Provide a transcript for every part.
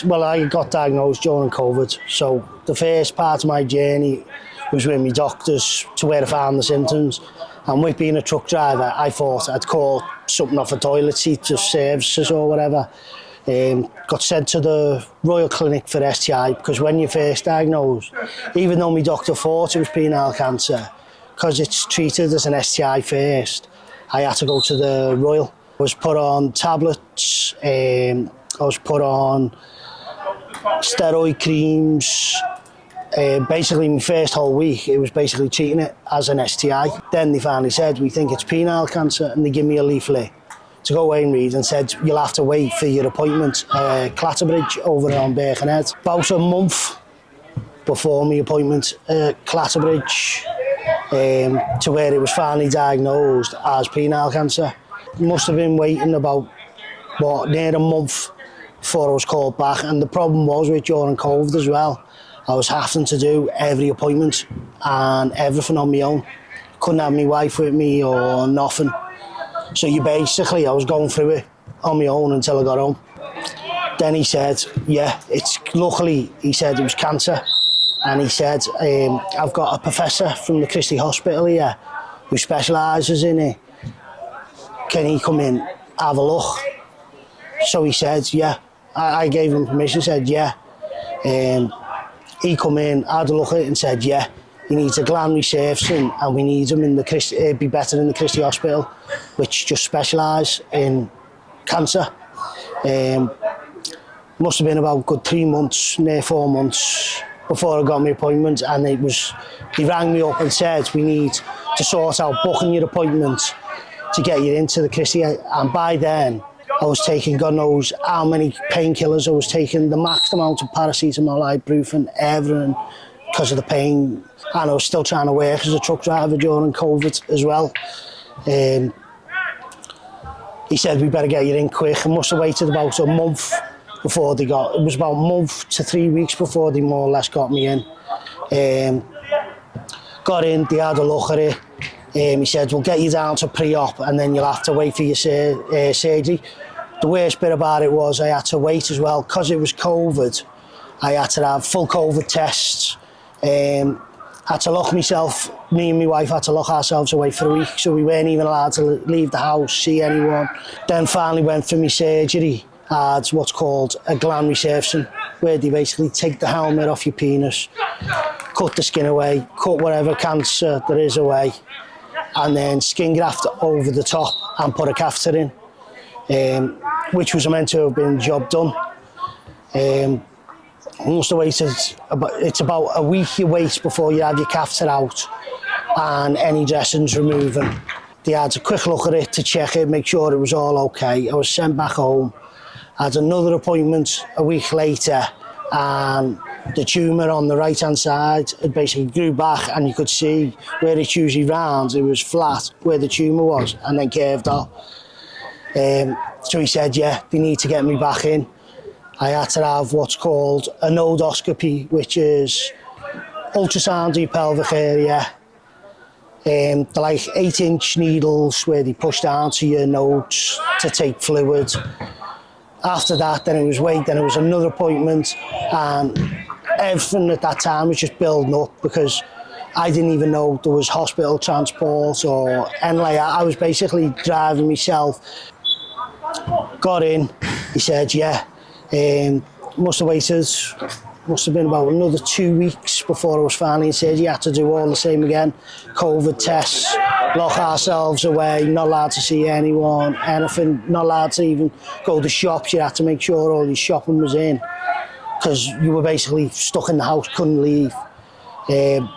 Well, I got diagnosed during COVID, so the first part of my journey was with my doctors to where I found the symptoms. And with being a truck driver, I thought I'd caught something off a toilet seat of services or whatever. Got sent to the Royal Clinic for STI, because when you're first diagnosed, even though my doctor thought it was penile cancer, because it's treated as an STI first, I had to go to the Royal. I was put on tablets, I was put on steroid creams. Basically, my first whole week, it was basically treating it as an STI. Then they finally said, we think it's penile cancer, and they give me a leaflet to go away and read, and said, you'll have to wait for your appointment, Clatterbridge over on Birkenhead. About a month before my appointment, Clatterbridge, to where it was finally diagnosed as penile cancer. Must have been waiting about, near a month before I was called back. And the problem was with during COVID as well, I was having to do every appointment and everything on my own. Couldn't have my wife with me or nothing. So I was going through it on my own until I got home. Then he said, luckily, he said it was cancer. And he said, I've got a professor from the Christie Hospital here who specialises in it. Can he come in, have a look? So he said, yeah. I gave him permission, said, yeah. He come in, had a look at it and said, yeah, he needs a gland resurfacing and we need him in the Christie, he'd be better in the Christie Hospital, which just specialise in cancer. Must have been about good 3 months, near 4 months before I got my appointment, and he rang me up and said, we need to sort out booking your appointment to get you into the Christie. And by then, I was taking God knows how many painkillers. I was taking the max amount of paracetamol, ibuprofen, everything, because of the pain. And I was still trying to work as a truck driver during COVID as well. He said, we better get you in quick. I must have waited about a month before it was about a month to 3 weeks before they more or less got me in. Got in, they had a look at it. He said, we'll get you down to pre-op and then you'll have to wait for your surgery. The worst bit about it was I had to wait as well, because it was COVID. I had to have full COVID tests. Had to lock myself, me and my wife had to lock ourselves away for a week, so we weren't even allowed to leave the house, see anyone. Then finally went for my surgery. I had what's called a gland resurfacing, where they basically take the helmet off your penis, cut the skin away, cut whatever cancer there is away, and then skin graft over the top and put a catheter in, which was meant to have been job done. Must have waited, it's about a week you wait before you have your catheter out and any dressings removing. They had a quick look at it to check it, make sure it was all okay. I was sent back home, had another appointment a week later, and the tumour on the right hand side, it basically grew back, and you could see where it's usually round, it was flat where the tumour was, and then curved up. So he said, yeah, they need to get me back in. I had to have what's called a nodoscopy, which is ultrasound of your pelvic area. They're like 8-inch needles where they push down to your nodes to take fluid. After that, then it was another appointment, and everything at that time was just building up, because I didn't even know there was hospital transport or anything like that. I was basically driving myself. Got in, he said, yeah. Must have been about another 2 weeks before I was finally in surgery. You had to do all the same again. COVID tests, lock ourselves away, not allowed to see anyone, anything, not allowed to even go to shops. You had to make sure all your shopping was in, because you were basically stuck in the house, couldn't leave.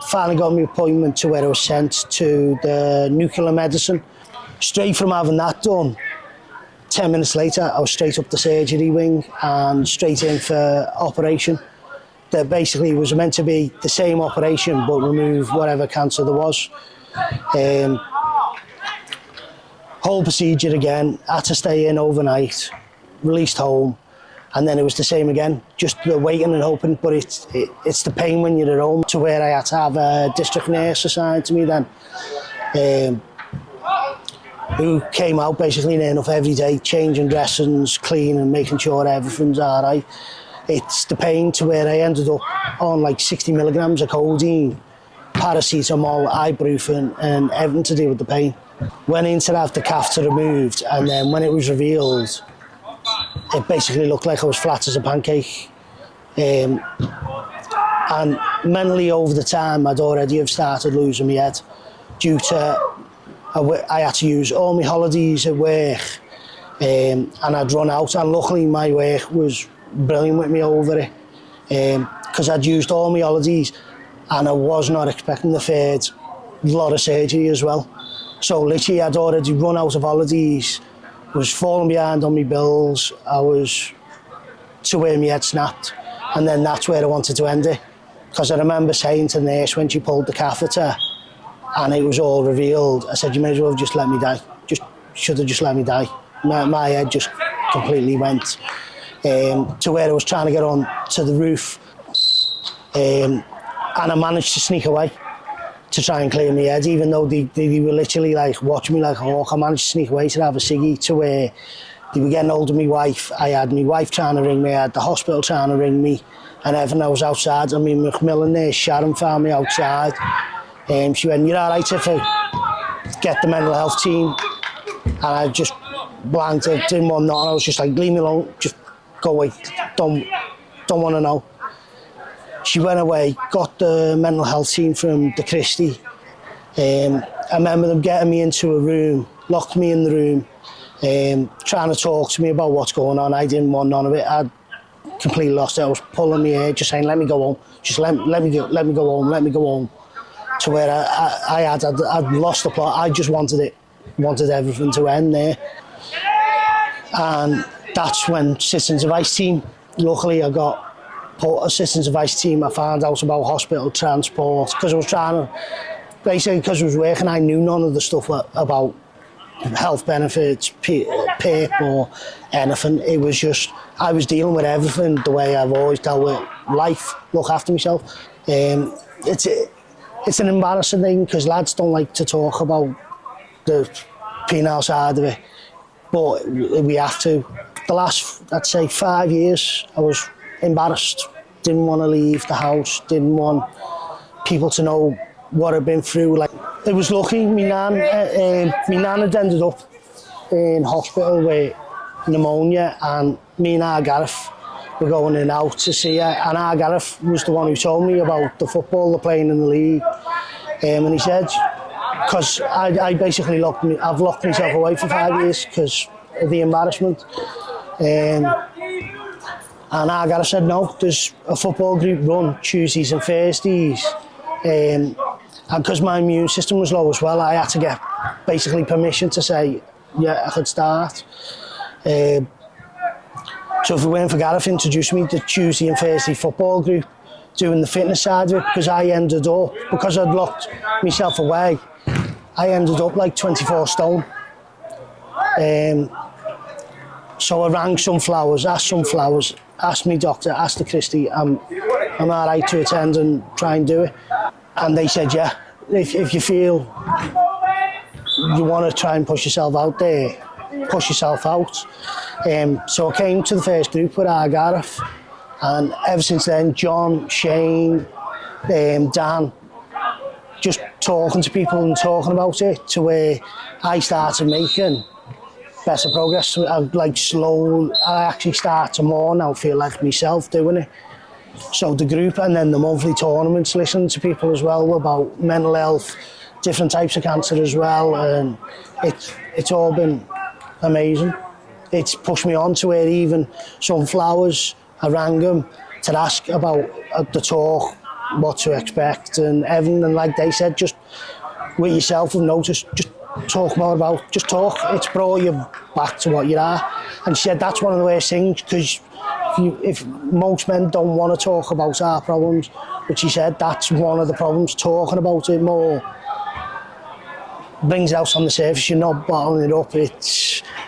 Finally got my appointment to where I was sent to the nuclear medicine. Straight from having that done, 10 minutes later, I was straight up the surgery wing and straight in for operation. That basically was meant to be the same operation, but remove whatever cancer there was. Whole procedure again, had to stay in overnight, released home, and then it was the same again, just the waiting and hoping, but it's the pain when you're at home, to where I had to have a district nurse assigned to me then. Who came out basically near enough every day, changing dressings, cleaning, making sure everything's all right. It's the pain to where I ended up on like 60 milligrams of codeine, paracetamol, ibuprofen, and everything to do with the pain. Went in to have the catheter removed, and then when it was revealed, it basically looked like I was flat as a pancake. And mentally over the time, I'd already have started losing my head due to I had to use all my holidays at work, and I'd run out, and luckily my work was brilliant with me over it, because I'd used all my holidays and I was not expecting the third lot of surgery as well. So literally I'd already run out of holidays, was falling behind on my bills, I was to where my head snapped, and then that's where I wanted to end it. Because I remember saying to the nurse when she pulled the catheter and it was all revealed, I said, you may as well just let me die. Should have just let me die. My head just completely went to where I was trying to get on to the roof. And I managed to sneak away to try and clear my head, even though they were literally like watching me like a hawk. I managed to sneak away to have a ciggy to where they were getting hold of my wife. I had my wife trying to ring me, I had the hospital trying to ring me, and everything. I was outside. I mean, Macmillan there, Sharon found me outside. She went, you're all right if I get the mental health team? And I just blanked it, didn't want nothing. I was just like, leave me alone, just go away, don't want to know. She went away, got the mental health team from the Christie. I remember them getting me into a room, locked me in the room, trying to talk to me about what's going on. I didn't want none of it. I'd completely lost it. I was pulling my hair, just saying, let me go home. Just let me go home, let me go home. To where I'd lost the plot. I just wanted it, wanted everything to end there. And that's when Citizens Advice Team, luckily I got put a Citizens Advice Team. I found out about hospital transport, because I was trying to, basically because I was working, I knew none of the stuff about health benefits, PIP or anything. It was just, I was dealing with everything the way I've always dealt with life, look after myself. It's an embarrassing thing because lads don't like to talk about the penile side of it, but we have to. The last, I'd say 5 years, I was embarrassed, didn't want to leave the house, didn't want people to know what I'd been through. Like, it was lucky, my nan had ended up in hospital with pneumonia, and me and our Gareth were going in and out to see her, and our Gareth was the one who told me about the football they're playing in the league, and he said, because I basically I've locked myself away for 5 years because of the embarrassment, and our Gareth said, no, there's a football group run Tuesdays and Thursdays, and because my immune system was low as well, I had to get basically permission to say, yeah, I could start. So if it weren't for Gareth introducing me to Tuesday and Thursday football group, doing the fitness side of it, because I ended up, because I'd locked myself away, I ended up like 24 stone. So I rang Sunflowers, asked me doctor, asked the Christie, I'm all right to attend and try and do it. And they said, yeah, if you feel you want to try and push yourself out there, push yourself out. So I came to the first group with our Gareth, and ever since then, John, Shane, Dan, just talking to people and talking about it, to where I started making better progress. I actually start to more now feel like myself doing it. So the group, and then the monthly tournaments, listening to people as well about mental health, different types of cancer as well, and it's all been amazing. It's pushed me on to where even Sunflowers, I rang them to ask about the talk, what to expect and everything, and like they said, just with yourself and notice, just talk more about, just talk. It's brought you back to what you are. And she said that's one of the worst things, because if most men don't want to talk about our problems, but she said that's one of the problems, talking about it more brings it out on the surface, you're not bottling it up.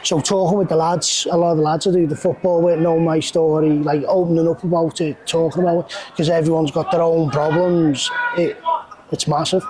So talking with the lads, a lot of the lads I do the football with know my story, like opening up about it, talking about it, because everyone's got their own problems, it's massive.